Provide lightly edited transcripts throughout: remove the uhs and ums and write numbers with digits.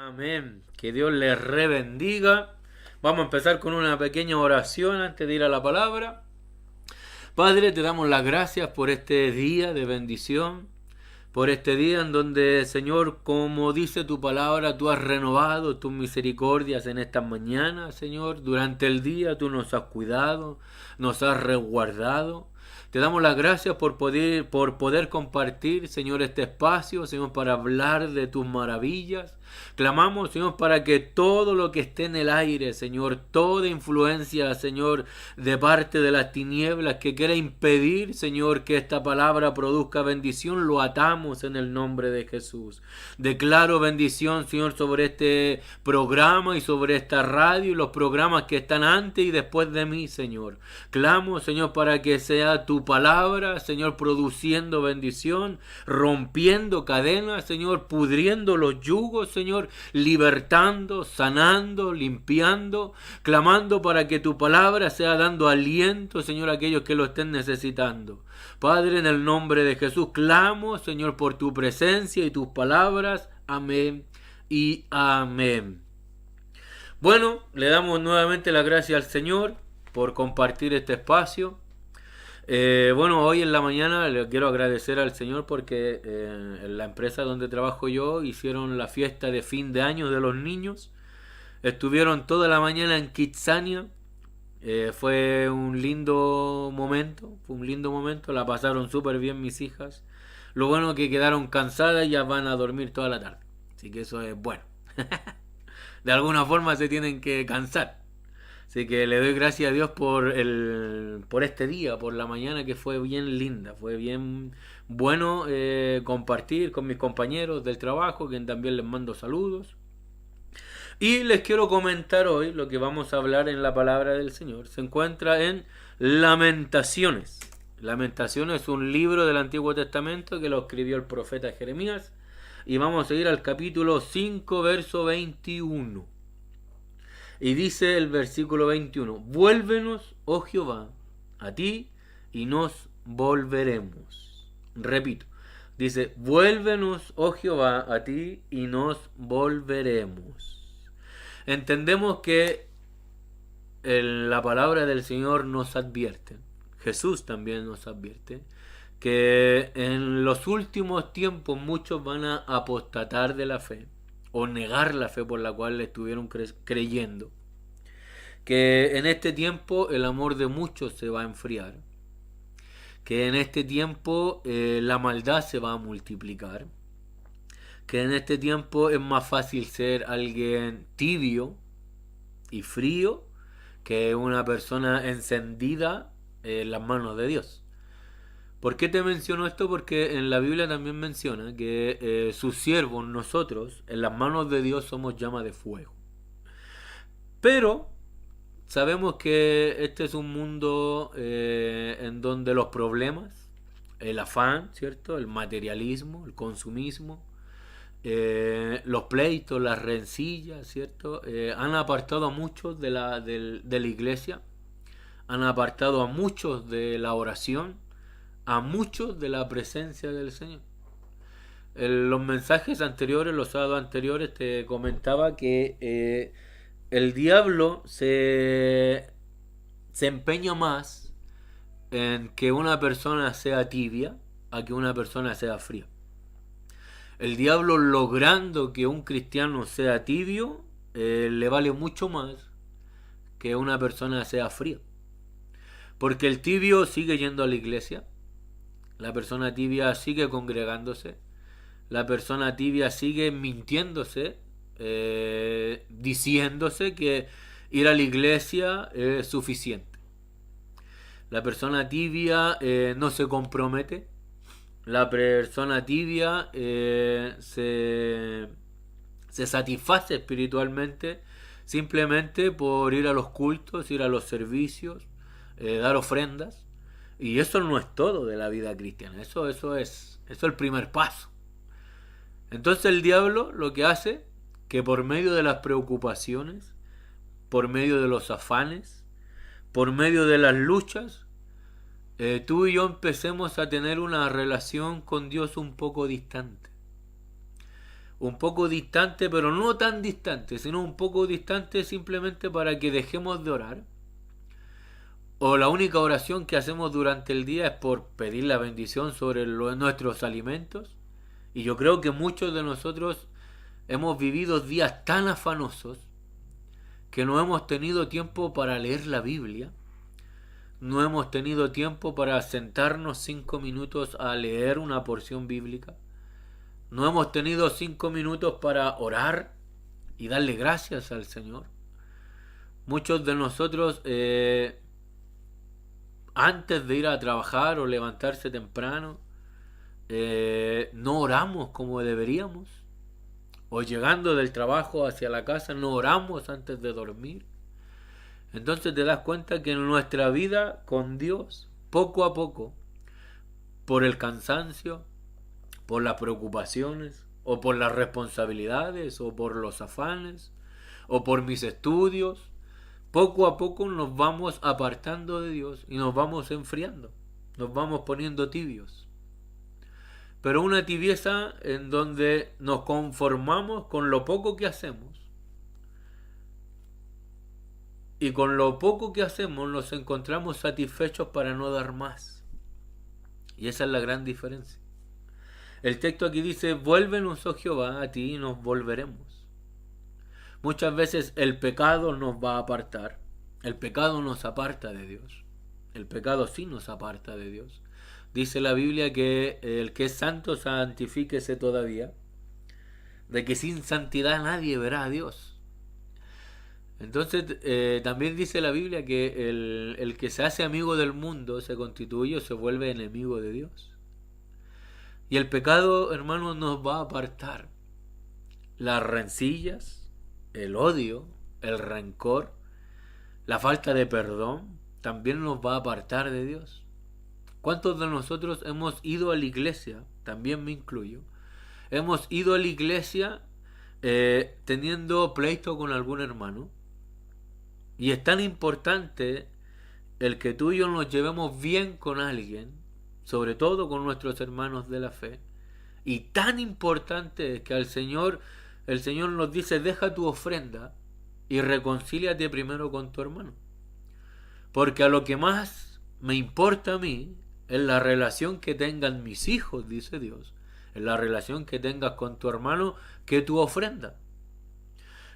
Amén. Que Dios les rebendiga. Vamos a empezar con una pequeña oración antes de ir a la palabra. Padre, te damos las gracias por este día de bendición, por este día en donde, Señor, como dice tu palabra, tú has renovado tus misericordias en esta mañana, Señor. Durante el día tú nos has cuidado, nos has resguardado. Te damos las gracias por poder compartir, Señor, este espacio, Señor, para hablar de tus maravillas. Clamamos, Señor, para que todo lo que esté en el aire, Señor, toda influencia, Señor, de parte de las tinieblas que quiera impedir, Señor, que esta palabra produzca bendición, lo atamos en el nombre de Jesús. Declaro bendición, Señor, sobre este programa y sobre esta radio y los programas que están antes y después de mí, Señor. Clamo, Señor, para que sea tu palabra, Señor, produciendo bendición, rompiendo cadenas, Señor, pudriendo los yugos, Señor, libertando, sanando, limpiando, clamando para que tu palabra sea dando aliento, Señor, a aquellos que lo estén necesitando. Padre, en el nombre de Jesús, clamo, Señor, por tu presencia y tus palabras. Amén y amén. Bueno, le damos nuevamente la gracia al Señor por compartir este espacio. Hoy en la mañana le quiero agradecer al Señor porque en la empresa donde trabajo yo hicieron la fiesta de fin de año de los niños. Estuvieron toda la mañana en Kitsania. Fue un lindo momento, la pasaron súper bien mis hijas. Lo bueno es que quedaron cansadas y ya van a dormir toda la tarde. Así que eso es bueno. De alguna forma se tienen que cansar. Así que le doy gracias a Dios por este día, por la mañana que fue bien linda, fue bien bueno compartir con mis compañeros del trabajo, que también les mando saludos. Y les quiero comentar hoy lo que vamos a hablar en la palabra del Señor. Se encuentra en Lamentaciones. Lamentaciones es un libro del Antiguo Testamento que lo escribió el profeta Jeremías. Y vamos a ir al capítulo 5, verso 21. Y dice el versículo 21, vuélvenos, oh Jehová, a ti y nos volveremos. Repito, dice, vuélvenos, oh Jehová, a ti y nos volveremos. Entendemos que la palabra del Señor nos advierte, Jesús también nos advierte, que en los últimos tiempos muchos van a apostatar de la fe o negar la fe por la cual estuvieron creyendo, que en este tiempo el amor de muchos se va a enfriar, que en este tiempo la maldad se va a multiplicar, que en este tiempo es más fácil ser alguien tibio y frío que una persona encendida en las manos de Dios. ¿Por qué te menciono esto? Porque en la Biblia también menciona que sus siervos, nosotros, en las manos de Dios somos llama de fuego. Pero sabemos que este es un mundo en donde los problemas, el afán, ¿cierto? El materialismo, el consumismo, los pleitos, las rencillas, ¿cierto? Han apartado a muchos de la iglesia, han apartado a muchos de la oración, a muchos de la presencia del Señor. En los mensajes anteriores, los sábados anteriores, te comentaba que el diablo se empeña más en que una persona sea tibia a que una persona sea fría. El diablo, logrando que un cristiano sea tibio, le vale mucho más que una persona sea fría. Porque el tibio sigue yendo a la iglesia, la persona tibia sigue congregándose, la persona tibia sigue mintiéndose, diciéndose que ir a la iglesia es suficiente. La persona tibia no se compromete. La persona tibia se satisface espiritualmente simplemente por ir a los cultos, ir a los servicios, dar ofrendas. Y eso no es todo de la vida cristiana. Eso es el primer paso. Entonces el diablo lo que hace, que por medio de las preocupaciones, por medio de los afanes, por medio de las luchas, tú y yo empecemos a tener una relación con Dios un poco distante. un poco distante, pero no tan distante, sino un poco distante simplemente para que dejemos de orar. O la única oración que hacemos durante el día es por pedir la bendición sobre nuestros alimentos. Y yo creo que muchos de nosotros hemos vivido días tan afanosos que no hemos tenido tiempo para leer la Biblia. No hemos tenido tiempo para sentarnos 5 minutos a leer una porción bíblica. No hemos tenido 5 minutos para orar y darle gracias al Señor. Muchos de nosotros antes de ir a trabajar o levantarse temprano no oramos como deberíamos. O llegando del trabajo hacia la casa no oramos antes de dormir. Entonces te das cuenta que en nuestra vida con Dios, poco a poco, por el cansancio, por las preocupaciones, o por las responsabilidades, o por los afanes, o por mis estudios, poco a poco nos vamos apartando de Dios y nos vamos enfriando, nos vamos poniendo tibios. Pero una tibieza en donde nos conformamos con lo poco que hacemos. Y con lo poco que hacemos nos encontramos satisfechos para no dar más. Y esa es la gran diferencia. El texto aquí dice, vuélvenos, oh Jehová, a ti y nos volveremos. Muchas veces el pecado nos va a apartar. El pecado nos aparta de Dios. El pecado sí nos aparta de Dios. Dice la Biblia que el que es santo, santifíquese todavía. De que sin santidad nadie verá a Dios. Entonces también dice la Biblia que el que se hace amigo del mundo se constituye o se vuelve enemigo de Dios. Y el pecado, hermanos, nos va a apartar. Las rencillas, el odio, el rencor, la falta de perdón, también nos va a apartar de Dios. ¿Cuántos de nosotros hemos ido a la iglesia? También me incluyo. Hemos ido a la iglesia teniendo pleito con algún hermano. Y es tan importante el que tú y yo nos llevemos bien con alguien, sobre todo con nuestros hermanos de la fe. Y tan importante es que el Señor nos dice, deja tu ofrenda y reconcíliate primero con tu hermano. Porque a lo que más me importa a mí es la relación que tengan mis hijos, dice Dios. Es la relación que tengas con tu hermano que tu ofrenda.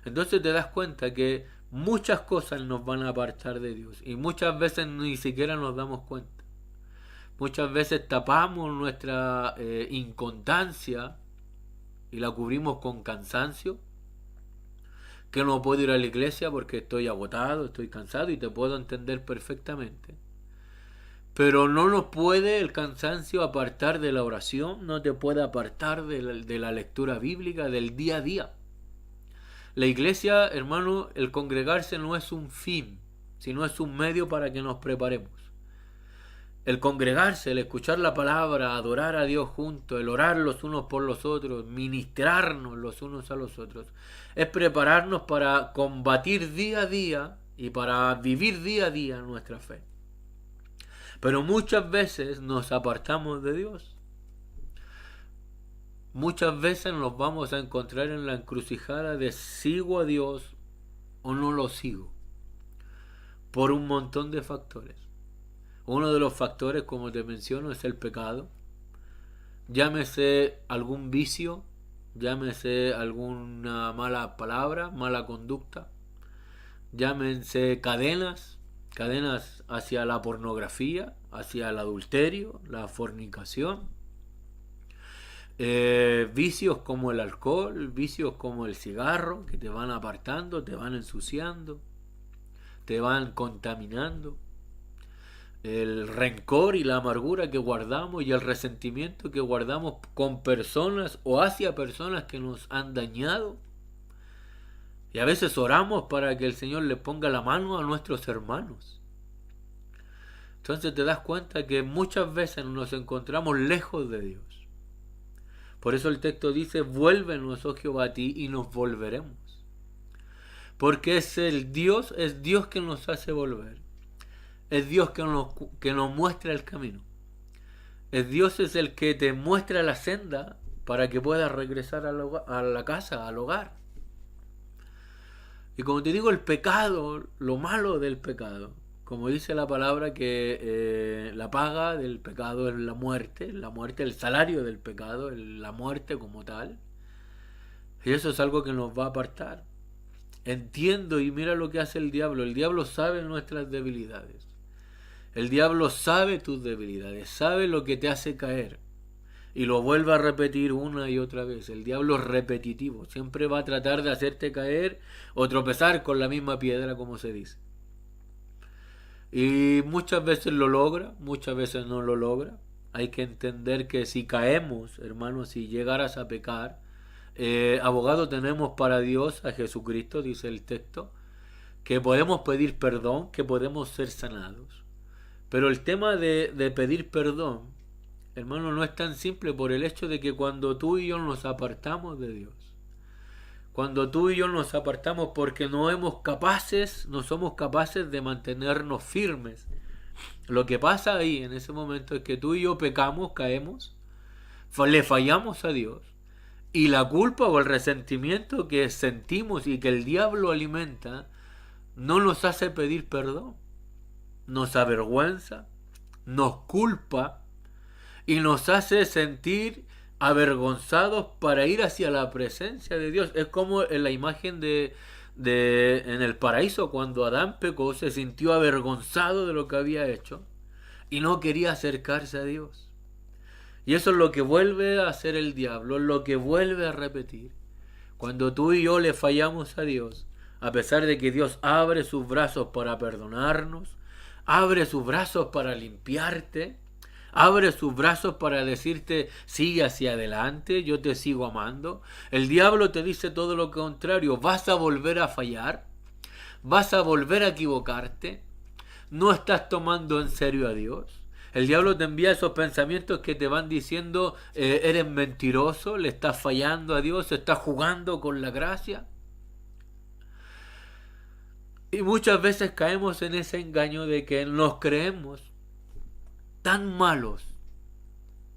Entonces te das cuenta que muchas cosas nos van a apartar de Dios. Y muchas veces ni siquiera nos damos cuenta. Muchas veces tapamos nuestra inconstancia y la cubrimos con cansancio. Que no puedo ir a la iglesia porque estoy agotado, estoy cansado y te puedo entender perfectamente. Pero no nos puede el cansancio apartar de la oración, no te puede apartar de la lectura bíblica, del día a día. La iglesia, hermano, el congregarse no es un fin, sino es un medio para que nos preparemos. El congregarse, el escuchar la palabra, adorar a Dios juntos, el orar los unos por los otros, ministrarnos los unos a los otros, es prepararnos para combatir día a día y para vivir día a día nuestra fe. Pero muchas veces nos apartamos de Dios. Muchas veces nos vamos a encontrar en la encrucijada de sigo a Dios o no lo sigo, por un montón de factores. Uno de los factores, como te menciono, es el pecado. Llámese algún vicio, llámese alguna mala palabra, mala conducta, llámense cadenas hacia la pornografía, hacia el adulterio, la fornicación, vicios como el alcohol, vicios como el cigarro, que te van apartando, te van ensuciando, te van contaminando. El rencor y la amargura que guardamos y el resentimiento que guardamos con personas o hacia personas que nos han dañado. Y a veces oramos para que el Señor le ponga la mano a nuestros hermanos. Entonces te das cuenta que muchas veces nos encontramos lejos de Dios. Por eso el texto dice, vuélvenos, oh Jehová, a ti y nos volveremos. Porque es Dios que nos hace volver. Es Dios que nos muestra el camino. Dios es el que te muestra la senda para que puedas regresar a la casa, al hogar. Y como te digo, el pecado, lo malo del pecado, como dice la palabra, que la paga del pecado es la muerte, el salario del pecado, la muerte como tal. Y eso es algo que nos va a apartar. Entiendo, y mira lo que hace el diablo sabe nuestras debilidades. El diablo sabe tus debilidades, sabe lo que te hace caer. Y lo vuelve a repetir una y otra vez. El diablo es repetitivo, siempre va a tratar de hacerte caer o tropezar con la misma piedra, como se dice. Y muchas veces lo logra, muchas veces no lo logra. Hay que entender que si caemos, hermanos, si llegaras a pecar, abogado tenemos para Dios, a Jesucristo, dice el texto, que podemos pedir perdón, que podemos ser sanados. Pero el tema de pedir perdón, hermano, no es tan simple por el hecho de que cuando tú y yo nos apartamos de Dios, cuando tú y yo nos apartamos porque no somos capaces de mantenernos firmes, lo que pasa ahí en ese momento es que tú y yo pecamos, caemos, le fallamos a Dios, y la culpa o el resentimiento que sentimos y que el diablo alimenta no nos hace pedir perdón, nos avergüenza, nos culpa y nos hace sentir avergonzados para ir hacia la presencia de Dios. Es como en la imagen de en el paraíso, cuando Adán pecó, se sintió avergonzado de lo que había hecho y no quería acercarse a Dios. Y eso es lo que vuelve a hacer el diablo, es lo que vuelve a repetir. Cuando tú y yo le fallamos a Dios, a pesar de que Dios abre sus brazos para perdonarnos, abre sus brazos para limpiarte, abre sus brazos para decirte, sigue hacia adelante, yo te sigo amando. El diablo te dice todo lo contrario, vas a volver a fallar, vas a volver a equivocarte, no estás tomando en serio a Dios. El diablo te envía esos pensamientos que te van diciendo, eres mentiroso, le estás fallando a Dios, estás jugando con la gracia. Y muchas veces caemos en ese engaño de que nos creemos tan malos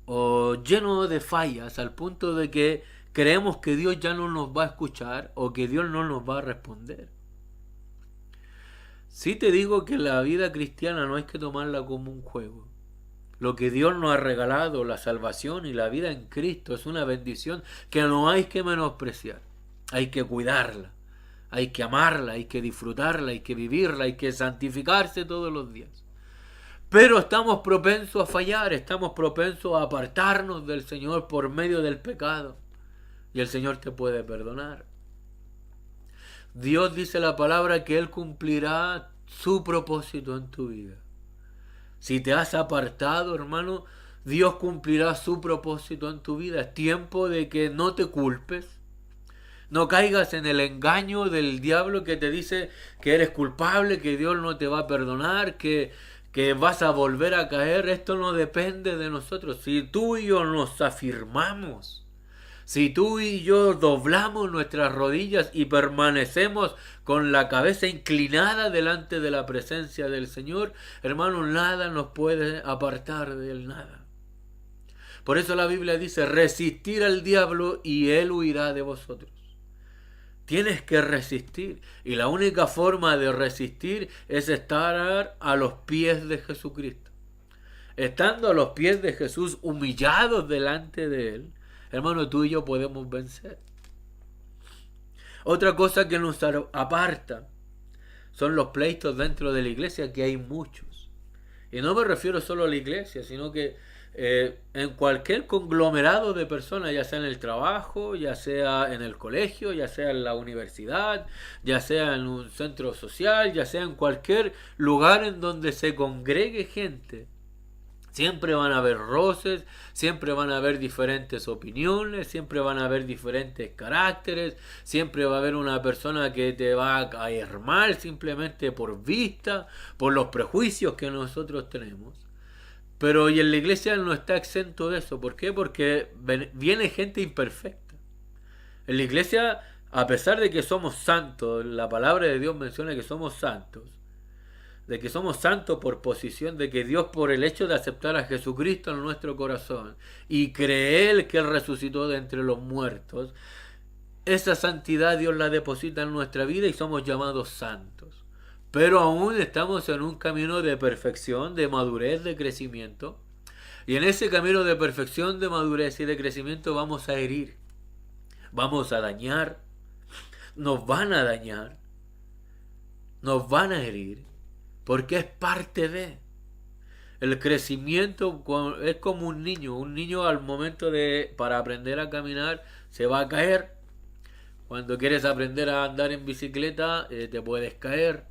o llenos de fallas al punto de que creemos que Dios ya no nos va a escuchar o que Dios no nos va a responder. Sí te digo que la vida cristiana no hay que tomarla como un juego. Lo que Dios nos ha regalado, la salvación y la vida en Cristo, es una bendición que no hay que menospreciar. Hay que cuidarla, hay que amarla, hay que disfrutarla, hay que vivirla, hay que santificarse todos los días. Pero estamos propensos a fallar, estamos propensos a apartarnos del Señor por medio del pecado. Y el Señor te puede perdonar. Dios dice la palabra que Él cumplirá su propósito en tu vida. Si te has apartado, hermano, Dios cumplirá su propósito en tu vida. Es tiempo de que no te culpes. No caigas en el engaño del diablo que te dice que eres culpable, que Dios no te va a perdonar, que vas a volver a caer. Esto no depende de nosotros. Si tú y yo nos afirmamos, si tú y yo doblamos nuestras rodillas y permanecemos con la cabeza inclinada delante de la presencia del Señor, hermano, nada nos puede apartar de Él, nada. Por eso la Biblia dice, resistir al diablo y Él huirá de vosotros. Tienes que resistir. Y la única forma de resistir es estar a los pies de Jesucristo. Estando a los pies de Jesús, humillados delante de Él, hermano, tú y yo podemos vencer. Otra cosa que nos aparta son los pleitos dentro de la iglesia, que hay muchos. Y no me refiero solo a la iglesia, sino que en cualquier conglomerado de personas, ya sea en el trabajo, ya sea en el colegio, ya sea en la universidad, ya sea en un centro social, ya sea en cualquier lugar en donde se congregue gente, siempre van a haber roces, siempre van a haber diferentes opiniones, siempre van a haber diferentes caracteres, siempre va a haber una persona que te va a caer mal simplemente por vista, por los prejuicios que nosotros tenemos. Pero y en la iglesia no está exento de eso. ¿Por qué? Porque viene gente imperfecta. En la iglesia, a pesar de que somos santos, la palabra de Dios menciona que somos santos, de que somos santos por posición, de que Dios, por el hecho de aceptar a Jesucristo en nuestro corazón y creer que Él resucitó de entre los muertos, esa santidad Dios la deposita en nuestra vida y somos llamados santos. Pero aún estamos en un camino de perfección, de madurez, de crecimiento. Y en ese camino de perfección, de madurez y de crecimiento vamos a herir, vamos a dañar, nos van a dañar, nos van a herir, porque es parte de. El crecimiento es como un niño al momento para aprender a caminar se va a caer. Cuando quieres aprender a andar en bicicleta te puedes caer.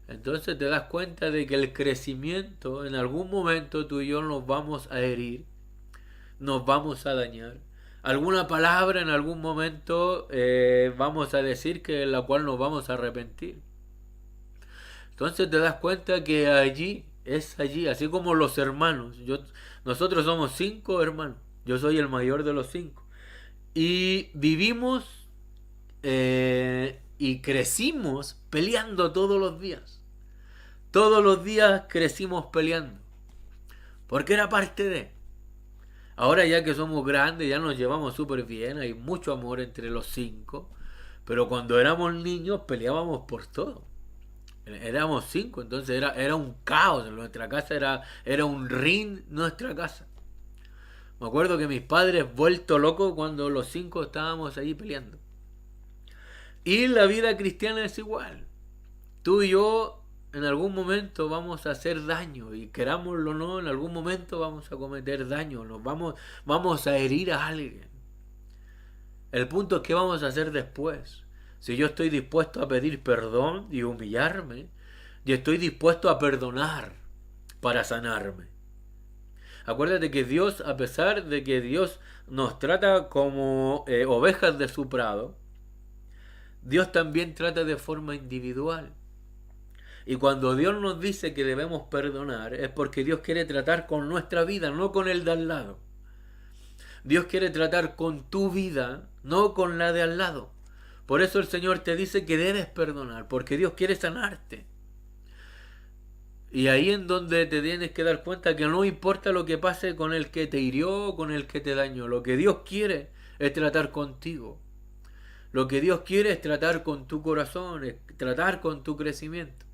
Entonces te das cuenta de que el crecimiento, en algún momento tú y yo nos vamos a herir, nos vamos a dañar. Alguna palabra en algún momento vamos a decir que la cual nos vamos a arrepentir. Entonces te das cuenta que allí, así como los hermanos. Nosotros somos 5 hermanos. Yo soy el mayor de los 5. Y vivimos y crecimos peleando todos los días. Todos los días crecimos peleando. Porque era parte de. Ahora ya que somos grandes, ya nos llevamos súper bien. Hay mucho amor entre los 5. Pero cuando éramos niños peleábamos por todo. Éramos 5, entonces era un caos. En nuestra casa era un ring nuestra casa. Me acuerdo que mis padres vuelto locos cuando los 5 estábamos ahí peleando. Y la vida cristiana es igual. Tú y yo en algún momento vamos a hacer daño, y querámoslo o no, en algún momento vamos a cometer daño, vamos a herir a alguien. El punto es qué vamos a hacer después. Si yo estoy dispuesto a pedir perdón y humillarme, y estoy dispuesto a perdonar para sanarme. Acuérdate que Dios, a pesar de que Dios nos trata como ovejas de su prado, Dios también trata de forma individual. Y cuando Dios nos dice que debemos perdonar, es porque Dios quiere tratar con nuestra vida, no con el de al lado. Dios quiere tratar con tu vida, no con la de al lado. Por eso el Señor te dice que debes perdonar, porque Dios quiere sanarte. Y ahí en donde te tienes que dar cuenta que no importa lo que pase con el que te hirió o con el que te dañó. Lo que Dios quiere es tratar contigo. Lo que Dios quiere es tratar con tu corazón, es tratar con tu crecimiento.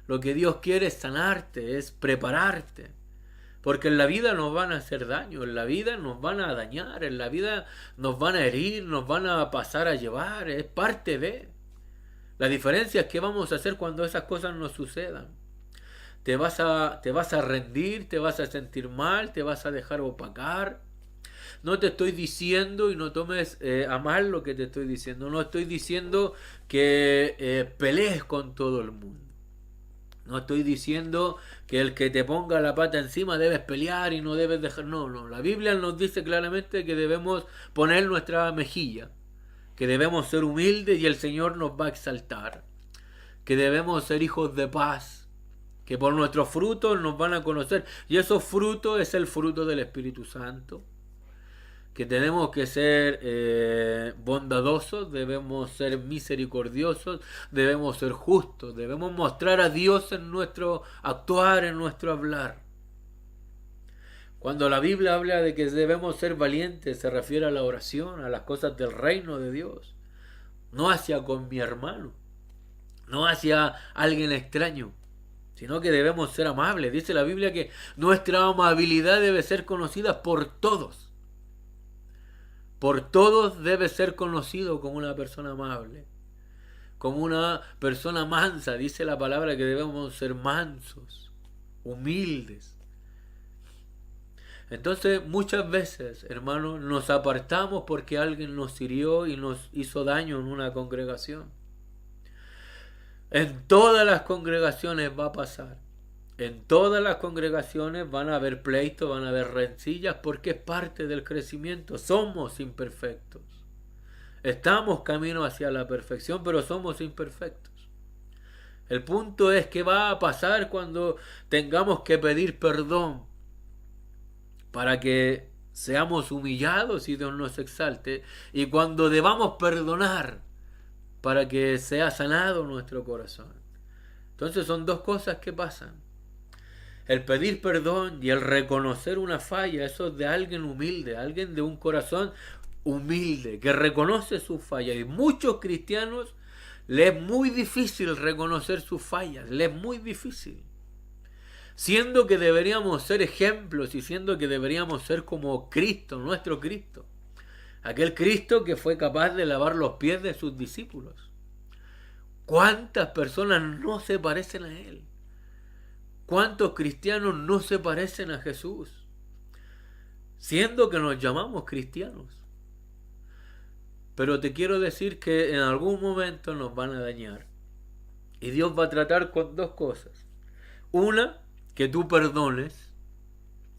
Lo que Dios quiere es sanarte, es prepararte. Porque en la vida nos van a hacer daño, en la vida nos van a dañar, en la vida nos van a herir, nos van a pasar a llevar, es parte de. La diferencia es qué vamos a hacer cuando esas cosas nos sucedan. Te vas a rendir, te vas a sentir mal, te vas a dejar opacar. No te estoy diciendo, y no tomes a mal lo que te estoy diciendo, no estoy diciendo que pelees con todo el mundo. No estoy diciendo que el que te ponga la pata encima debes pelear y no debes dejar. No. La Biblia nos dice claramente que debemos poner nuestra mejilla, que debemos ser humildes y el Señor nos va a exaltar, que debemos ser hijos de paz, que por nuestros frutos nos van a conocer. Y esos frutos es el fruto del Espíritu Santo. Que tenemos que ser bondadosos, debemos ser misericordiosos, debemos ser justos, debemos mostrar a Dios en nuestro actuar, en nuestro hablar. Cuando la Biblia habla de que debemos ser valientes, se refiere a la oración, a las cosas del reino de Dios, no hacia con mi hermano, no hacia alguien extraño, sino que debemos ser amables. Dice la Biblia que nuestra amabilidad debe ser conocida por todos. Por todos debe ser conocido como una persona amable, como una persona mansa. Dice la palabra que debemos ser mansos, humildes. Entonces muchas veces, hermanos, nos apartamos porque alguien nos hirió y nos hizo daño en una congregación. En todas las congregaciones va a pasar. En todas las congregaciones van a haber pleitos, van a haber rencillas, porque es parte del crecimiento. Somos imperfectos. Estamos camino hacia la perfección, pero somos imperfectos. El punto es qué va a pasar cuando tengamos que pedir perdón para que seamos humillados y Dios nos exalte, y cuando debamos perdonar para que sea sanado nuestro corazón. Entonces son dos cosas que pasan. El pedir perdón y el reconocer una falla, eso es de alguien humilde, alguien de un corazón humilde, que reconoce sus fallas. Y muchos cristianos les es muy difícil reconocer sus fallas, les es muy difícil. Siendo que deberíamos ser ejemplos y siendo que deberíamos ser como Cristo, nuestro Cristo. Aquel Cristo que fue capaz de lavar los pies de sus discípulos. ¿Cuántas personas no se parecen a Él? ¿Cuántos cristianos no se parecen a Jesús? Siendo que nos llamamos cristianos. Pero te quiero decir que en algún momento nos van a dañar. Y Dios va a tratar con dos cosas. Una, que tú perdones.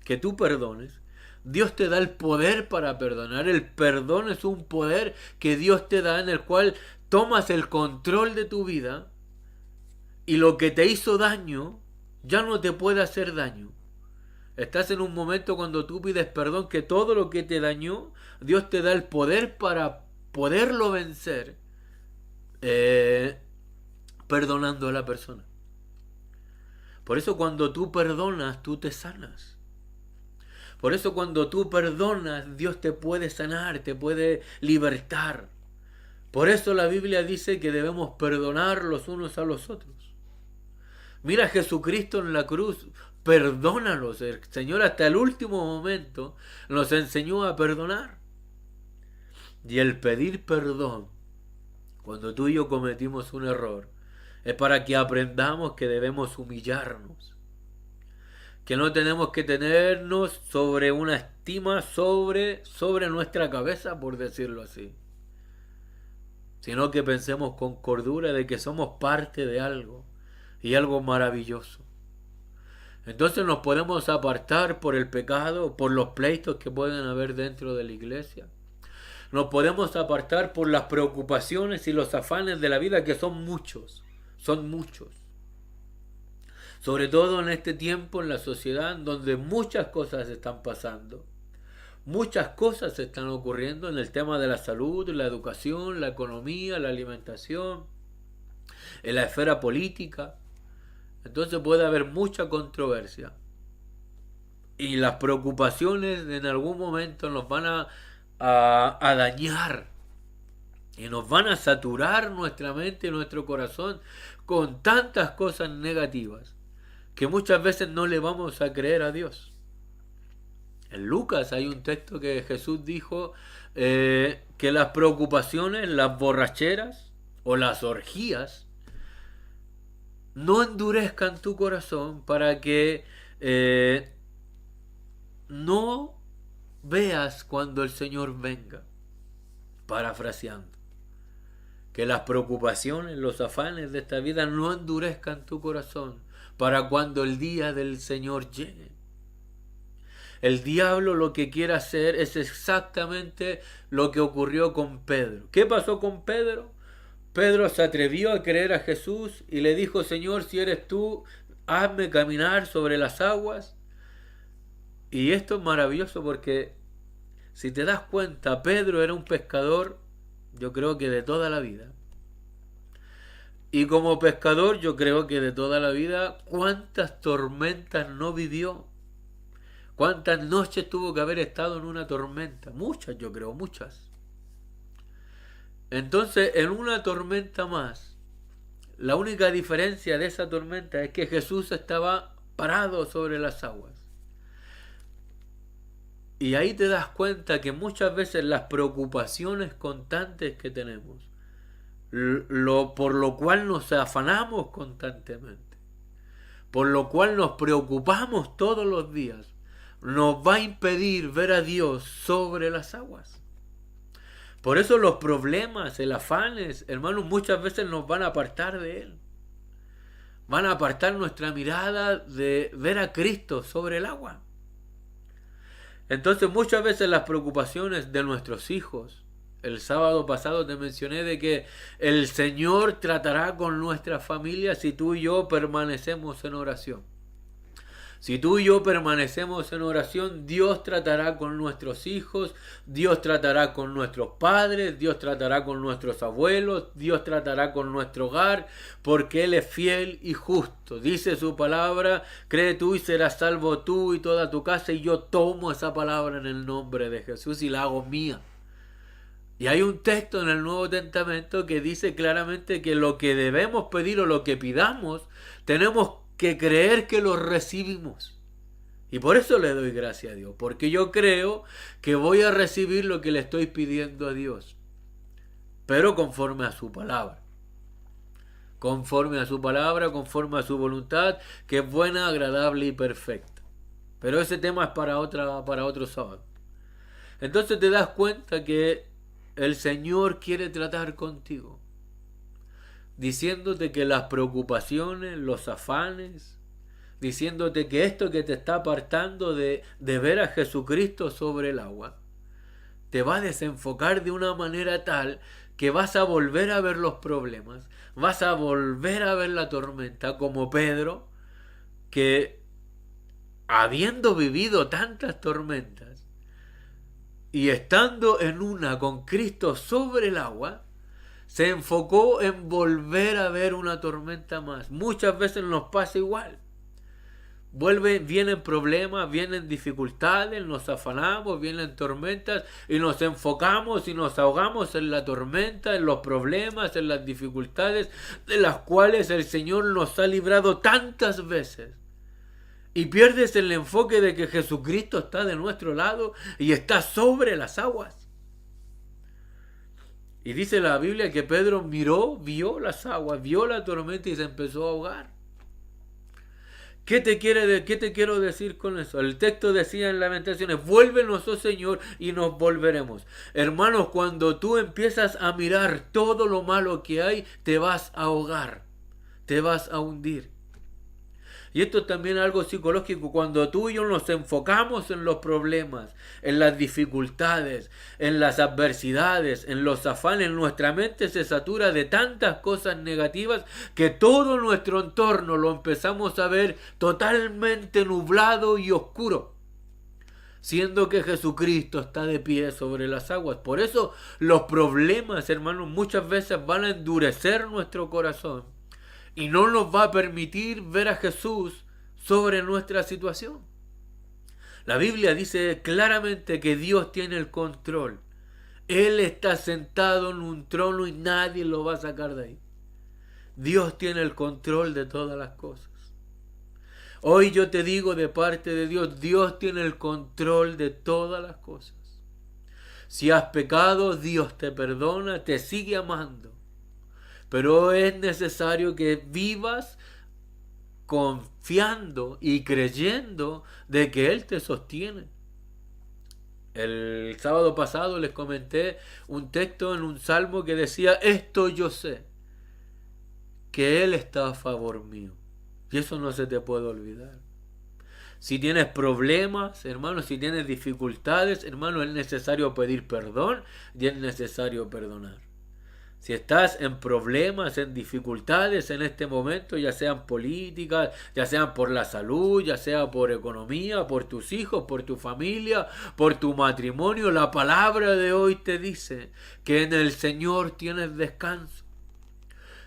Que tú perdones. Dios te da el poder para perdonar. El perdón es un poder que Dios te da en el cual tomas el control de tu vida y lo que te hizo daño ya no te puede hacer daño. Estás en un momento cuando tú pides perdón que todo lo que te dañó, Dios te da el poder para poderlo vencer perdonando a la persona. Por eso cuando tú perdonas, tú te sanas. Por eso cuando tú perdonas, Dios te puede sanar, te puede libertar. Por eso la Biblia dice que debemos perdonar los unos a los otros. Mira a Jesucristo en la cruz, perdónalos. El Señor hasta el último momento nos enseñó a perdonar. Y el pedir perdón, cuando tú y yo cometimos un error, es para que aprendamos que debemos humillarnos. Que no tenemos que tenernos sobre una estima sobre nuestra cabeza, por decirlo así. Sino que pensemos con cordura de que somos parte de algo. Y algo maravilloso. Entonces nos podemos apartar por el pecado, por los pleitos que pueden haber dentro de la iglesia. Nos podemos apartar por las preocupaciones y los afanes de la vida, que son muchos. Son muchos. Sobre todo en este tiempo en la sociedad donde muchas cosas están pasando. Muchas cosas están ocurriendo en el tema de la salud, la educación, la economía, la alimentación, en la esfera política. Entonces puede haber mucha controversia. Y las preocupaciones en algún momento nos van a dañar. Y nos van a saturar nuestra mente y nuestro corazón con tantas cosas negativas que muchas veces no le vamos a creer a Dios. En Lucas hay un texto que Jesús dijo que las preocupaciones, las borracheras o las orgías no endurezcan tu corazón para que no veas cuando el Señor venga. Parafraseando. Que las preocupaciones, los afanes de esta vida no endurezcan tu corazón para cuando el día del Señor llegue. El diablo lo que quiere hacer es exactamente lo que ocurrió con Pedro. ¿Qué pasó con Pedro? Pedro se atrevió a creer a Jesús y le dijo: Señor, si eres tú, hazme caminar sobre las aguas. Y esto es maravilloso porque si te das cuenta, Pedro era un pescador, yo creo que de toda la vida. Y como pescador, yo creo que de toda la vida, ¿cuántas tormentas no vivió? ¿Cuántas noches tuvo que haber estado en una tormenta? Muchas, yo creo, muchas. Entonces, en una tormenta más, la única diferencia de esa tormenta es que Jesús estaba parado sobre las aguas. Y ahí te das cuenta que muchas veces las preocupaciones constantes que tenemos, por lo cual nos afanamos constantemente, por lo cual nos preocupamos todos los días, nos va a impedir ver a Dios sobre las aguas. Por eso los problemas, el afanes, hermanos, muchas veces nos van a apartar de Él. Van a apartar nuestra mirada de ver a Cristo sobre el agua. Entonces muchas veces las preocupaciones de nuestros hijos, el sábado pasado te mencioné de que el Señor tratará con nuestra familia si tú y yo permanecemos en oración. Si tú y yo permanecemos en oración, Dios tratará con nuestros hijos, Dios tratará con nuestros padres, Dios tratará con nuestros abuelos, Dios tratará con nuestro hogar, porque Él es fiel y justo. Dice su palabra, cree tú y serás salvo tú y toda tu casa, y yo tomo esa palabra en el nombre de Jesús y la hago mía. Y hay un texto en el Nuevo Testamento que dice claramente que lo que debemos pedir o lo que pidamos, tenemos que creer que lo recibimos. Y por eso le doy gracias a Dios, porque yo creo que voy a recibir lo que le estoy pidiendo a Dios, pero conforme a su palabra. Conforme a su palabra, conforme a su voluntad, que es buena, agradable y perfecta. Pero ese tema es para otro sábado. Entonces te das cuenta que el Señor quiere tratar contigo, diciéndote que las preocupaciones, los afanes, diciéndote que esto que te está apartando de ver a Jesucristo sobre el agua, te va a desenfocar de una manera tal que vas a volver a ver los problemas, vas a volver a ver la tormenta, como Pedro, que habiendo vivido tantas tormentas y estando en una con Cristo sobre el agua, se enfocó en volver a ver una tormenta más. Muchas veces nos pasa igual. Vienen problemas, vienen dificultades, nos afanamos, vienen tormentas y nos enfocamos y nos ahogamos en la tormenta, en los problemas, en las dificultades de las cuales el Señor nos ha librado tantas veces. Y pierdes el enfoque de que Jesucristo está de nuestro lado y está sobre las aguas. Y dice la Biblia que Pedro vio las aguas, vio la tormenta y se empezó a ahogar. ¿Qué te quiero decir con eso? El texto decía en Lamentaciones, vuélvenos, oh Señor, y nos volveremos. Hermanos, cuando tú empiezas a mirar todo lo malo que hay, te vas a ahogar, te vas a hundir. Y esto es también algo psicológico. Cuando tú y yo nos enfocamos en los problemas, en las dificultades, en las adversidades, en los afanes, nuestra mente se satura de tantas cosas negativas que todo nuestro entorno lo empezamos a ver totalmente nublado y oscuro, siendo que Jesucristo está de pie sobre las aguas. Por eso los problemas, hermanos, muchas veces van a endurecer nuestro corazón y no nos va a permitir ver a Jesús sobre nuestra situación. La Biblia dice claramente que Dios tiene el control. Él está sentado en un trono y nadie lo va a sacar de ahí. Dios tiene el control de todas las cosas. Hoy yo te digo de parte de Dios, Dios tiene el control de todas las cosas. Si has pecado, Dios te perdona, te sigue amando. Pero es necesario que vivas confiando y creyendo de que Él te sostiene. El sábado pasado les comenté un texto en un salmo que decía, esto yo sé, que Él está a favor mío. Y eso no se te puede olvidar. Si tienes problemas, hermano, si tienes dificultades, hermano, es necesario pedir perdón y es necesario perdonar. Si estás en problemas, en dificultades en este momento, ya sean políticas, ya sean por la salud, ya sea por economía, por tus hijos, por tu familia, por tu matrimonio, la palabra de hoy te dice que en el Señor tienes descanso.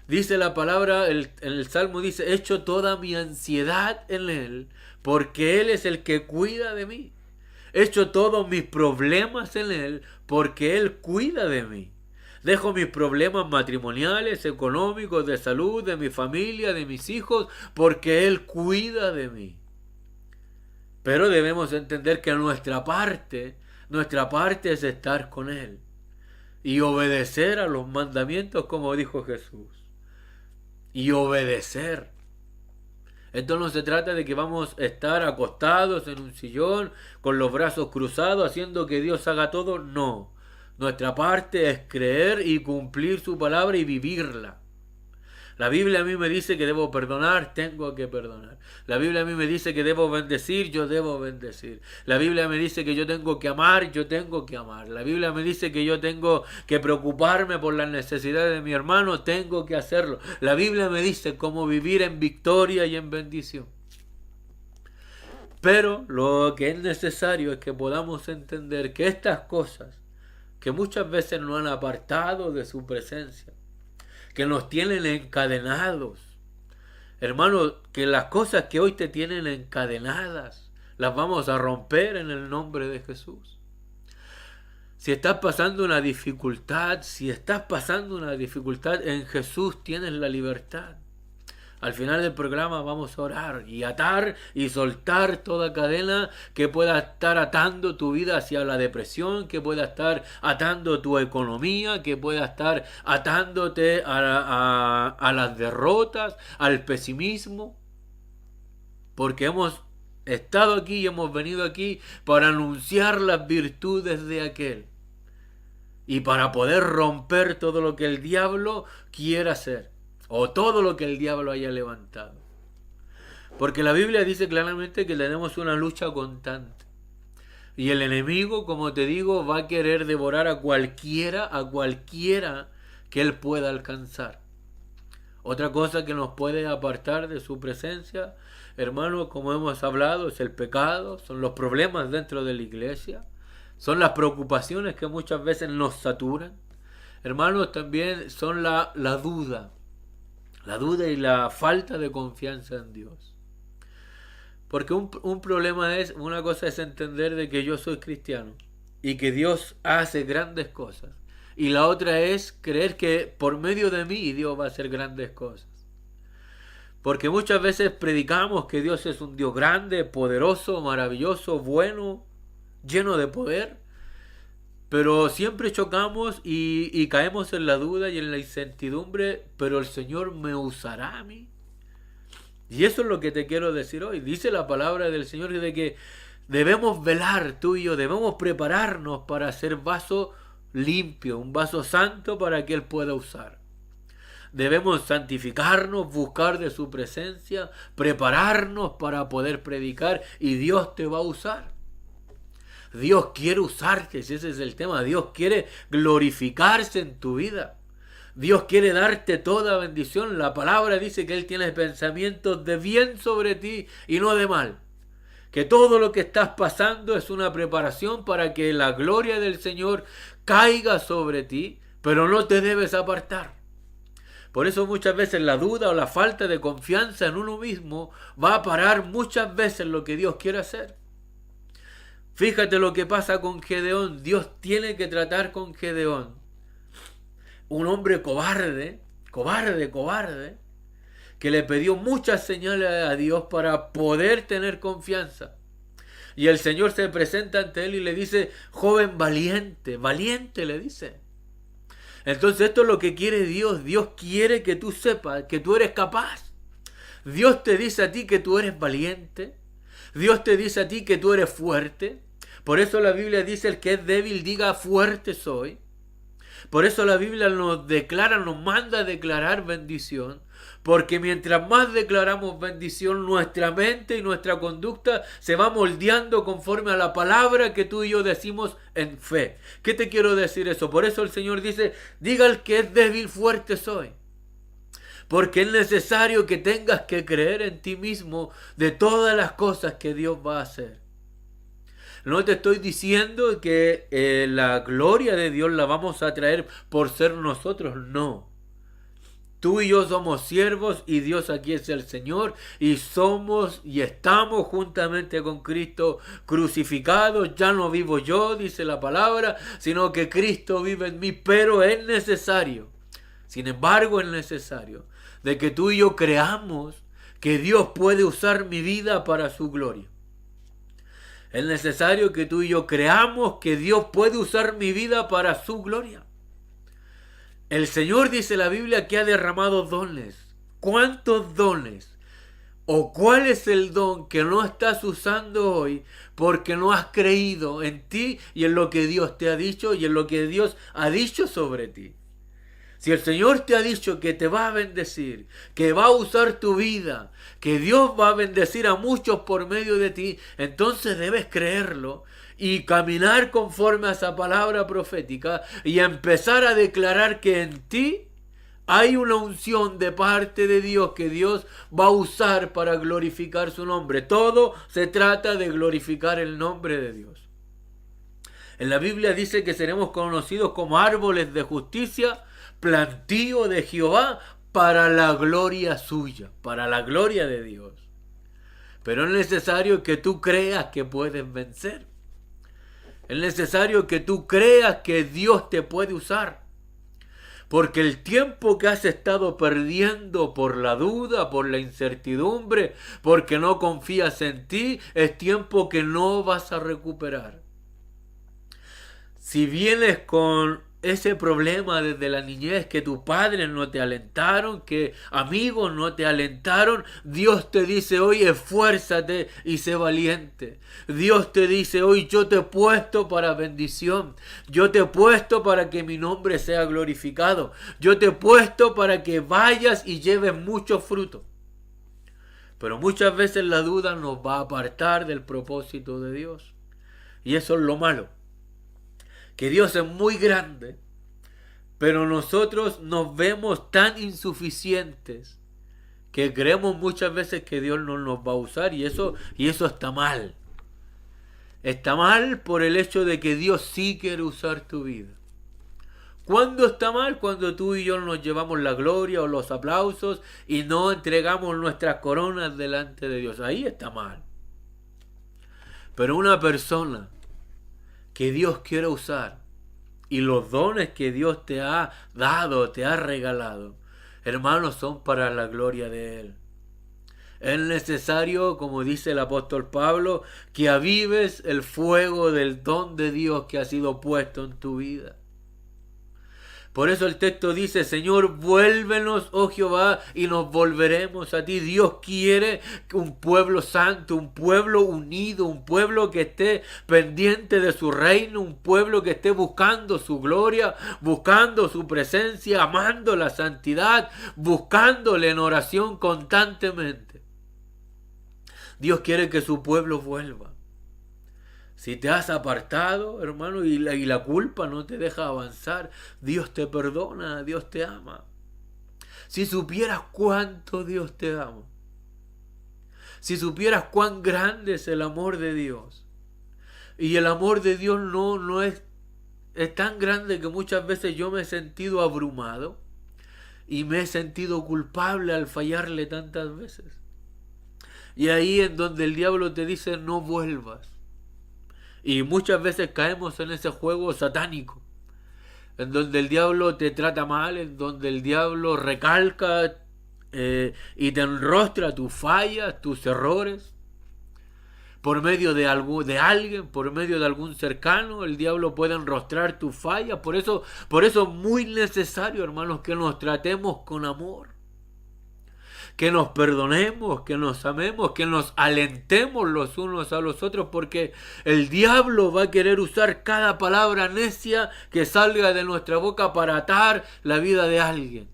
Dice la palabra, en el Salmo dice, echo toda mi ansiedad en Él, porque Él es el que cuida de mí. Echo todos mis problemas en Él, porque Él cuida de mí. Dejo mis problemas matrimoniales, económicos, de salud, de mi familia, de mis hijos, porque Él cuida de mí. Pero debemos entender que nuestra parte es estar con Él y obedecer a los mandamientos como dijo Jesús. Y obedecer. Esto no se trata de que vamos a estar acostados en un sillón con los brazos cruzados haciendo que Dios haga todo. No. Nuestra parte es creer y cumplir su palabra y vivirla. La Biblia a mí me dice que debo perdonar, tengo que perdonar. La Biblia a mí me dice que debo bendecir, yo debo bendecir. La Biblia me dice que yo tengo que amar, yo tengo que amar. La Biblia me dice que yo tengo que preocuparme por las necesidades de mi hermano, tengo que hacerlo. La Biblia me dice cómo vivir en victoria y en bendición. Pero lo que es necesario es que podamos entender que estas cosas que muchas veces nos han apartado de su presencia, que nos tienen encadenados, hermano, que las cosas que hoy te tienen encadenadas, las vamos a romper en el nombre de Jesús. Si estás pasando una dificultad, en Jesús tienes la libertad. Al final del programa vamos a orar y atar y soltar toda cadena que pueda estar atando tu vida hacia la depresión, que pueda estar atando tu economía, que pueda estar atándote a las derrotas, al pesimismo. Porque hemos estado aquí y hemos venido aquí para anunciar las virtudes de aquel. Y para poder romper todo lo que el diablo quiera hacer. O todo lo que el diablo haya levantado. Porque la Biblia dice claramente que tenemos una lucha constante. Y el enemigo, como te digo, va a querer devorar a cualquiera que él pueda alcanzar. Otra cosa que nos puede apartar de su presencia, hermanos, como hemos hablado, es el pecado, son los problemas dentro de la iglesia, son las preocupaciones que muchas veces nos saturan. Hermanos, también son la duda. La duda y la falta de confianza en Dios. Porque un problema es, una cosa es entender de que yo soy cristiano y que Dios hace grandes cosas. Y la otra es creer que por medio de mí Dios va a hacer grandes cosas. Porque muchas veces predicamos que Dios es un Dios grande, poderoso, maravilloso, bueno, lleno de poder. Pero siempre chocamos y caemos en la duda y en la incertidumbre, pero el Señor me usará a mí. Y eso es lo que te quiero decir hoy. Dice la palabra del Señor de que debemos velar, tú y yo, debemos prepararnos para hacer vaso limpio, un vaso santo para que Él pueda usar. Debemos santificarnos, buscar de su presencia, prepararnos para poder predicar y Dios te va a usar. Dios quiere usarte, si ese es el tema. Dios quiere glorificarse en tu vida. Dios quiere darte toda bendición. La palabra dice que Él tiene pensamientos de bien sobre ti y no de mal. Que todo lo que estás pasando es una preparación para que la gloria del Señor caiga sobre ti, pero no te debes apartar. Por eso muchas veces la duda o la falta de confianza en uno mismo va a parar muchas veces lo que Dios quiere hacer. Fíjate lo que pasa con Gedeón. Dios tiene que tratar con Gedeón. Un hombre cobarde, que le pidió muchas señales a Dios para poder tener confianza. Y el Señor se presenta ante él y le dice, joven valiente le dice. Entonces esto es lo que quiere Dios. Dios quiere que tú sepas que tú eres capaz. Dios te dice a ti que tú eres valiente. Dios te dice a ti que tú eres fuerte. Por eso la Biblia dice, el que es débil diga fuerte soy. Por eso la Biblia nos manda a declarar bendición. Porque mientras más declaramos bendición, nuestra mente y nuestra conducta se va moldeando conforme a la palabra que tú y yo decimos en fe. ¿Qué te quiero decir eso? Por eso el Señor dice, diga al que es débil fuerte soy. Porque es necesario que tengas que creer en ti mismo de todas las cosas que Dios va a hacer. No te estoy diciendo que la gloria de Dios la vamos a traer por ser nosotros, no. Tú y yo somos siervos y Dios aquí es el Señor y somos y estamos juntamente con Cristo crucificados. Ya no vivo yo, dice la palabra, sino que Cristo vive en mí, pero es necesario. Sin embargo, es necesario de que tú y yo creamos que Dios puede usar mi vida para su gloria. Es necesario que tú y yo creamos que Dios puede usar mi vida para su gloria. El Señor, dice la Biblia, que ha derramado dones. ¿Cuántos dones? ¿O cuál es el don que no estás usando hoy porque no has creído en ti y en lo que Dios te ha dicho y en lo que Dios ha dicho sobre ti? Si el Señor te ha dicho que te va a bendecir, que va a usar tu vida, que Dios va a bendecir a muchos por medio de ti, entonces debes creerlo y caminar conforme a esa palabra profética y empezar a declarar que en ti Hay una unción de parte de Dios que Dios va a usar para glorificar su nombre. Todo se trata de glorificar el nombre de Dios. En la Biblia dice que seremos conocidos como árboles de justicia, plantío de Jehová para la gloria suya, para la gloria de Dios. Pero es necesario que tú creas que puedes vencer. Es necesario que tú creas que Dios te puede usar. Porque el tiempo que has estado perdiendo por la duda, por la incertidumbre, porque no confías en ti, es tiempo que no vas a recuperar. Si vienes con ese problema desde la niñez, que tus padres no te alentaron, que amigos no te alentaron, Dios te dice hoy: esfuérzate y sé valiente. Dios te dice hoy: yo te he puesto para bendición, yo te he puesto para que mi nombre sea glorificado, yo te he puesto para que vayas y lleves mucho fruto. Pero muchas veces la duda nos va a apartar del propósito de Dios, y eso es lo malo, que Dios es muy grande, pero nosotros nos vemos tan insuficientes que creemos muchas veces que Dios no nos va a usar, y eso está mal. Está mal por el hecho de que Dios sí quiere usar tu vida. ¿Cuándo está mal? Cuando tú y yo nos llevamos la gloria o los aplausos y no entregamos nuestras coronas delante de Dios. Ahí está mal. Pero una persona que Dios quiere usar, y los dones que Dios te ha dado, te ha regalado, hermanos, son para la gloria de Él. Es necesario, como dice el apóstol Pablo, que avives el fuego del don de Dios que ha sido puesto en tu vida. Por eso el texto dice: Señor, vuélvenos, oh Jehová, y nos volveremos a ti. Dios quiere un pueblo santo, un pueblo unido, un pueblo que esté pendiente de su reino, un pueblo que esté buscando su gloria, buscando su presencia, amando la santidad, buscándole en oración constantemente. Dios quiere que su pueblo vuelva. Si te has apartado, hermano, y la culpa no te deja avanzar, Dios te perdona, Dios te ama. Si supieras cuánto Dios te ama, si supieras cuán grande es el amor de Dios, y el amor de Dios no es tan grande que muchas veces yo me he sentido abrumado y me he sentido culpable al fallarle tantas veces. Y ahí en donde el diablo te dice: no vuelvas. Y muchas veces caemos en ese juego satánico, en donde el diablo te trata mal, en donde el diablo recalca y te enrostra tus fallas, tus errores. Por medio de alguien, por medio de algún cercano, el diablo puede enrostrar tus fallas. Por eso es muy necesario, hermanos, que nos tratemos con amor, que nos perdonemos, que nos amemos, que nos alentemos los unos a los otros, porque el diablo va a querer usar cada palabra necia que salga de nuestra boca para atar la vida de alguien.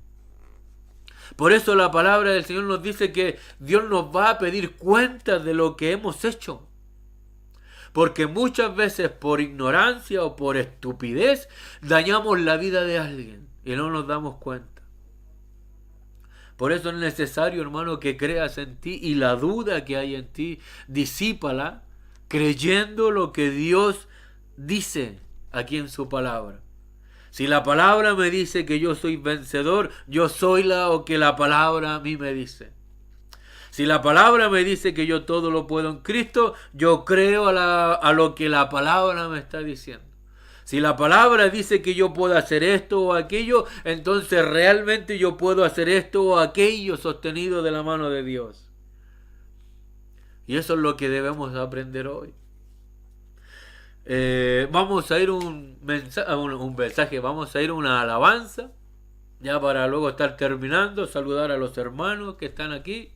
Por eso la palabra del Señor nos dice que Dios nos va a pedir cuentas de lo que hemos hecho. Porque muchas veces por ignorancia o por estupidez dañamos la vida de alguien y no nos damos cuenta. Por eso es necesario, hermano, que creas en ti, y la duda que hay en ti, disípala creyendo lo que Dios dice aquí en su palabra. Si la palabra me dice que yo soy vencedor, yo soy lo que la palabra a mí me dice. Si la palabra me dice que yo todo lo puedo en Cristo, yo creo a lo que la palabra me está diciendo. Si la palabra dice que yo puedo hacer esto o aquello, entonces realmente yo puedo hacer esto o aquello sostenido de la mano de Dios. Y eso es lo que debemos aprender hoy. Vamos a ir un mensaje, vamos a ir una alabanza, ya para luego estar terminando, saludar a los hermanos que están aquí.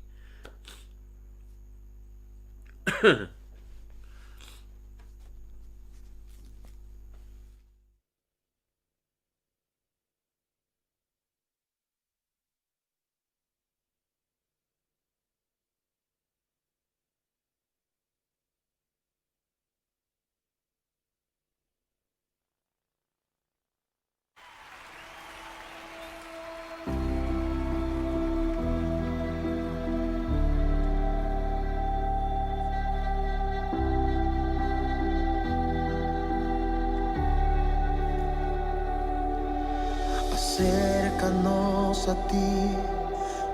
Acércanos a ti,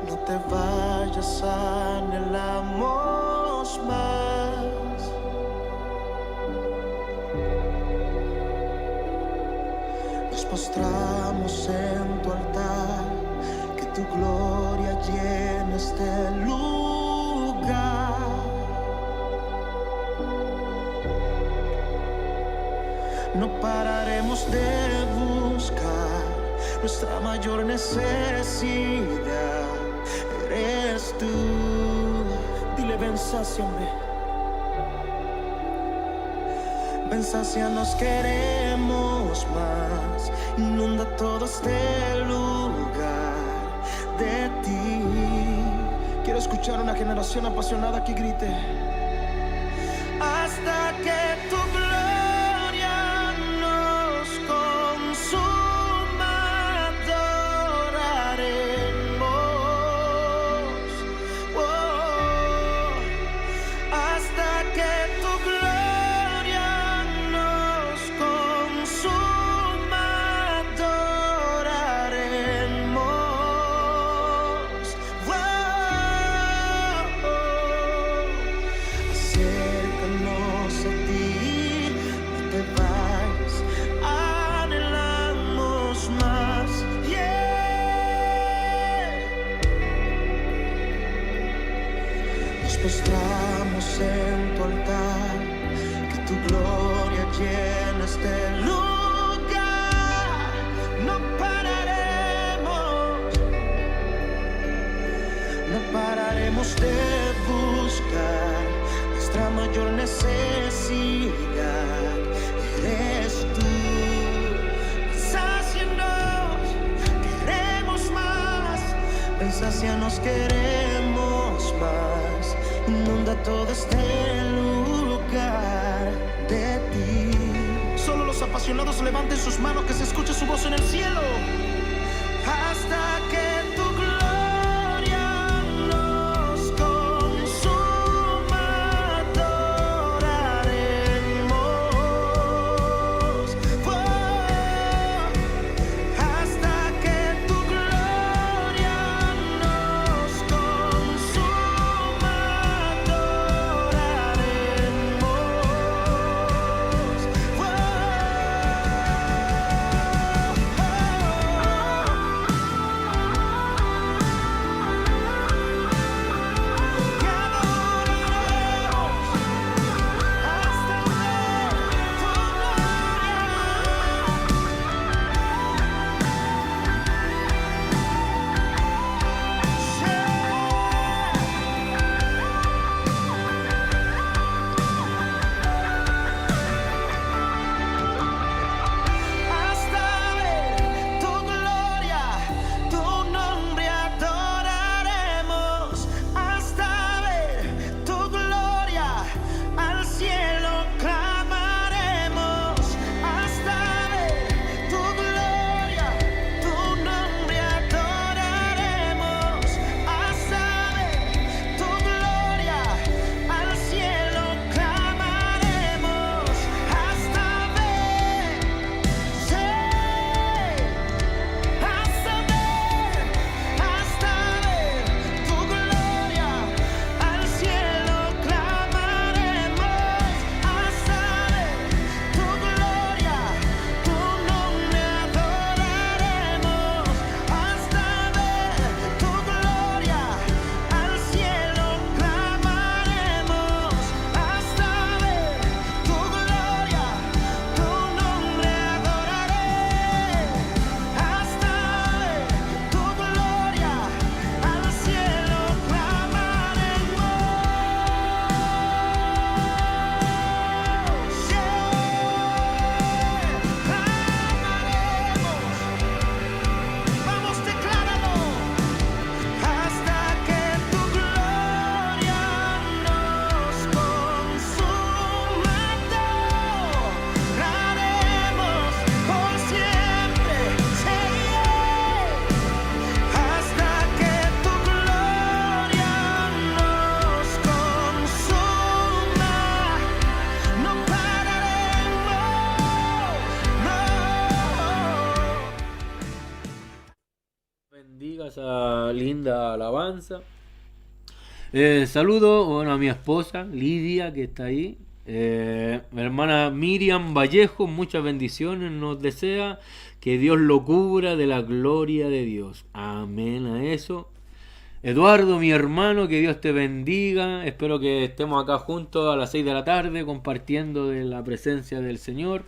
no te vayas, anhelamos más. Nos postramos en tu altar, que tu gloria llene este lugar. No pararemos de buscar, nuestra mayor necesidad eres tú. Dile, ven, sáciame. Ven, sácianos, queremos más. Inunda todo este lugar de ti. Quiero escuchar una generación apasionada que grite: hasta que tu gloria nos consuma, adoraremos. Oh, hasta que tu gloria nos consuma, adoraremos. Oh, acércanos a ti, no te vayas, anhelamos más. Yeah. Nos postramos en tu altar, que tu gloria llene este lugar. No pararemos, no pararemos de buscar, nuestra mayor necesidad eres tú. Sácianos, queremos más. Ven, sácianos, queremos más. Inunda todo este lugar de ti. Solo los apasionados levanten sus manos, que se escuche su voz en el cielo. Hasta que tu gloria nos consuma, adoraremos. Oh, hasta que tu gloria nos consuma, adoraremos. Oh, bendiga esa linda alabanza. Saludo bueno, a mi esposa Lidia, que está ahí. Mi hermana Miriam Vallejo, muchas bendiciones nos desea. Que Dios lo cubra de la gloria de Dios. Amén a eso. Eduardo, mi hermano, que Dios te bendiga. Espero que estemos acá juntos a las 6 de la tarde compartiendo de la presencia del Señor.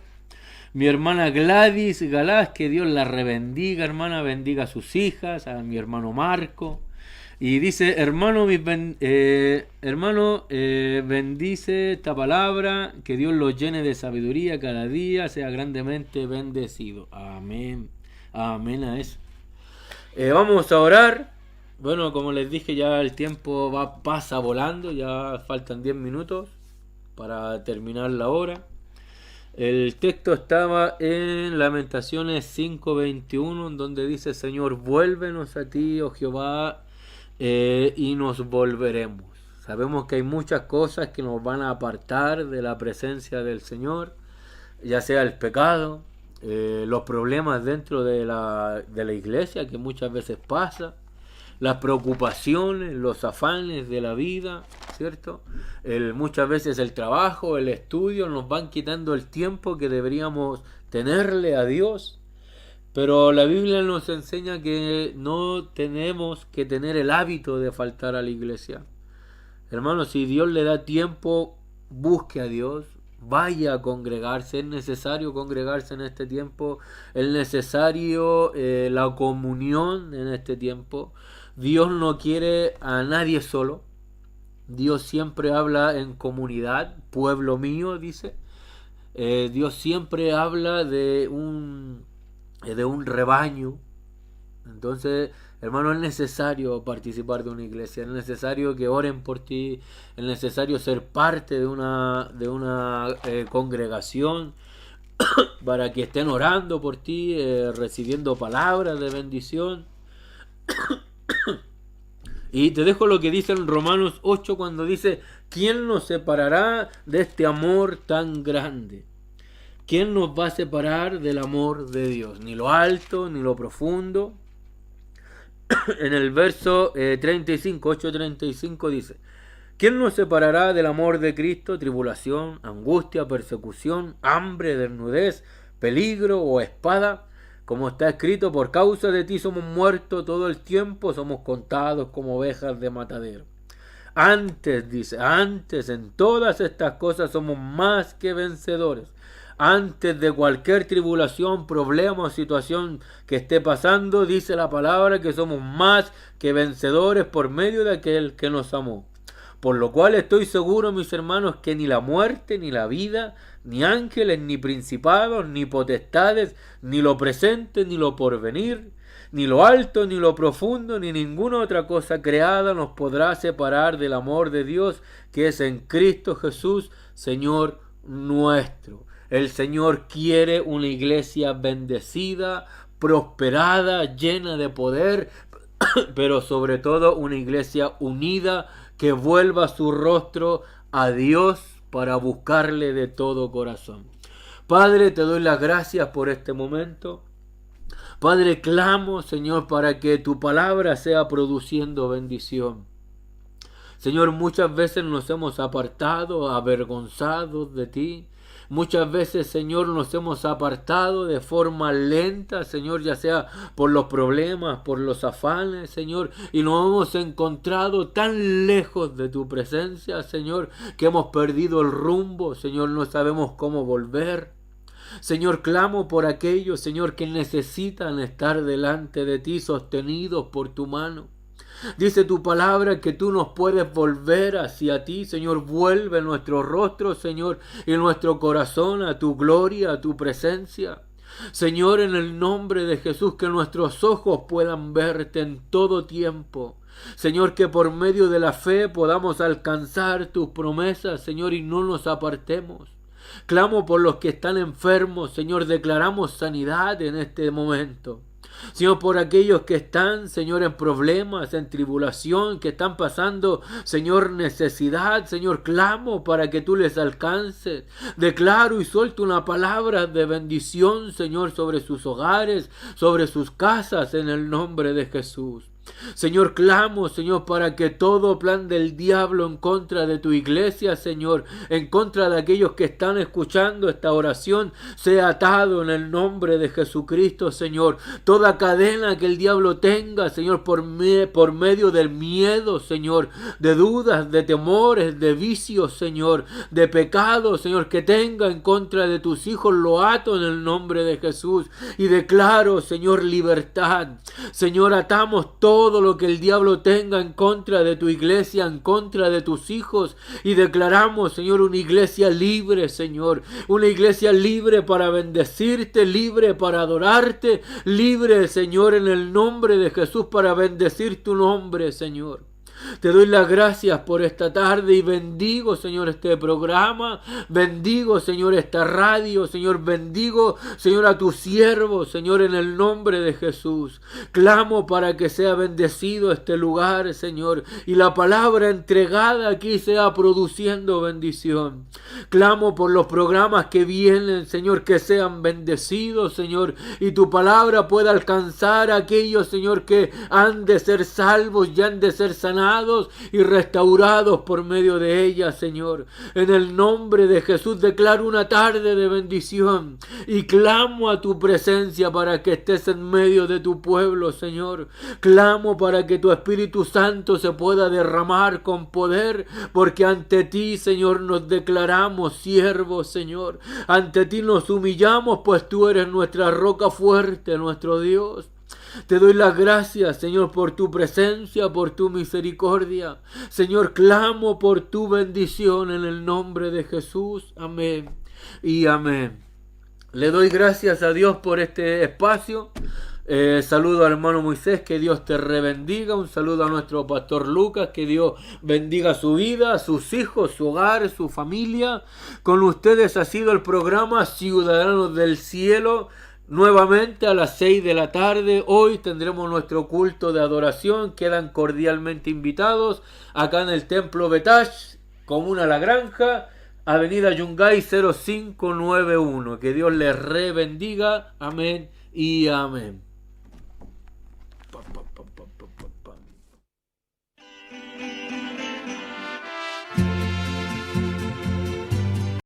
Mi hermana Gladys Galás, que Dios la rebendiga, hermana, bendiga a sus hijas, a mi hermano Marco. Y dice, hermano, bendice esta palabra, que Dios lo llene de sabiduría cada día, sea grandemente bendecido. Amén. Amén a eso. Vamos a orar. Bueno, como les dije, ya el tiempo pasa volando, ya faltan 10 minutos para terminar la hora. El texto estaba en Lamentaciones 5:21, en donde dice, Señor, vuélvenos a ti, oh Jehová, y nos volveremos. Sabemos que hay muchas cosas que nos van a apartar de la presencia del Señor, ya sea el pecado, los problemas dentro de la iglesia, que muchas veces pasa, las preocupaciones, los afanes de la vida, ¿cierto? Muchas veces el trabajo, el estudio nos van quitando el tiempo que deberíamos tenerle a Dios. Pero la Biblia nos enseña que no tenemos que tener el hábito de faltar a la iglesia. Hermanos, si Dios le da tiempo, busque a Dios, vaya a congregarse. Es necesario congregarse en este tiempo, es necesario la comunión en este tiempo. Dios no quiere a nadie solo. Dios siempre habla en comunidad, pueblo mío, dice. Dios siempre habla de un rebaño. Entonces, hermano, es necesario participar de una iglesia, es necesario que oren por ti, es necesario ser parte de una congregación para que estén orando por ti, recibiendo palabras de bendición. Y te dejo lo que dice en Romanos 8 cuando dice, ¿quién nos separará de este amor tan grande? ¿Quién nos va a separar del amor de Dios? Ni lo alto, ni lo profundo. En el verso 8:35 dice, ¿quién nos separará del amor de Cristo? Tribulación, angustia, persecución, hambre, desnudez, peligro o espada. Como está escrito, por causa de ti somos muertos todo el tiempo, somos contados como ovejas de matadero. Antes, dice, en todas estas cosas somos más que vencedores. Antes de cualquier tribulación, problema o situación que esté pasando, dice la palabra que somos más que vencedores por medio de aquel que nos amó. Por lo cual estoy seguro, mis hermanos, que ni la muerte, ni la vida, ni ángeles, ni principados, ni potestades, ni lo presente, ni lo porvenir, ni lo alto, ni lo profundo, ni ninguna otra cosa creada nos podrá separar del amor de Dios que es en Cristo Jesús, Señor nuestro. El Señor quiere una iglesia bendecida, prosperada, llena de poder, pero sobre todo una iglesia unida que vuelva su rostro a Dios para buscarle de todo corazón. Padre, te doy las gracias por este momento. Padre, clamo, Señor, para que tu palabra sea produciendo bendición. Señor, muchas veces nos hemos apartado, avergonzados de ti. Muchas veces, Señor, nos hemos apartado de forma lenta, Señor, ya sea por los problemas, por los afanes, Señor, y nos hemos encontrado tan lejos de tu presencia, Señor, que hemos perdido el rumbo, Señor, no sabemos cómo volver. Señor, clamo por aquellos, Señor, que necesitan estar delante de ti, sostenidos por tu mano. Dice tu palabra que tú nos puedes volver hacia ti, Señor. Vuelve nuestro rostro, Señor, y nuestro corazón a tu gloria, a tu presencia. Señor, en el nombre de Jesús, que nuestros ojos puedan verte en todo tiempo. Señor, que por medio de la fe podamos alcanzar tus promesas, Señor, y no nos apartemos. Clamo por los que están enfermos, Señor, declaramos sanidad en este momento. Señor, por aquellos que están, Señor, en problemas, en tribulación, que están pasando, Señor, necesidad. Señor, clamo para que tú les alcances. Declaro y suelto una palabra de bendición, Señor, sobre sus hogares, sobre sus casas, en el nombre de Jesús. Señor, clamo, Señor, para que todo plan del diablo en contra de tu iglesia, Señor, en contra de aquellos que están escuchando esta oración, sea atado en el nombre de Jesucristo, Señor. Toda cadena que el diablo tenga, Señor, por medio del miedo, Señor, de dudas, de temores, de vicios, Señor, de pecados, Señor, que tenga en contra de tus hijos, lo ato en el nombre de Jesús y declaro, Señor, libertad. Señor, atamos todo lo que el diablo tenga en contra de tu iglesia, en contra de tus hijos, y declaramos, Señor, una iglesia libre, Señor, una iglesia libre para bendecirte, libre para adorarte, libre, Señor, en el nombre de Jesús, para bendecir tu nombre, Señor. Te doy las gracias por esta tarde y bendigo, Señor, este programa. Bendigo, Señor, esta radio. Señor, bendigo, Señor, a tu siervo, Señor, en el nombre de Jesús. Clamo para que sea bendecido este lugar, Señor, y la palabra entregada aquí sea produciendo bendición. Clamo por los programas que vienen, Señor, que sean bendecidos, Señor, y tu palabra pueda alcanzar a aquellos, Señor, que han de ser salvos y han de ser sanados y restaurados por medio de ella, Señor. En el nombre de Jesús declaro una tarde de bendición y clamo a tu presencia para que estés en medio de tu pueblo, Señor. Clamo para que tu Espíritu Santo se pueda derramar con poder, porque ante ti, Señor, nos declaramos siervos, Señor. Ante ti nos humillamos, pues tú eres nuestra roca fuerte, nuestro Dios. Te doy las gracias, Señor, por tu presencia, por tu misericordia. Señor, clamo por tu bendición en el nombre de Jesús. Amén y amén. Le doy gracias a Dios por este espacio. Saludo al hermano Moisés, que Dios te rebendiga. Un saludo a nuestro pastor Lucas, que Dios bendiga su vida, sus hijos, su hogar, su familia. Con ustedes ha sido el programa Ciudadanos del Cielo. Nuevamente a las 6 de la tarde, hoy tendremos nuestro culto de adoración. Quedan cordialmente invitados acá en el Templo Betash, Comuna La Granja, Avenida Yungay 0591. Que Dios les bendiga. Amén y amén.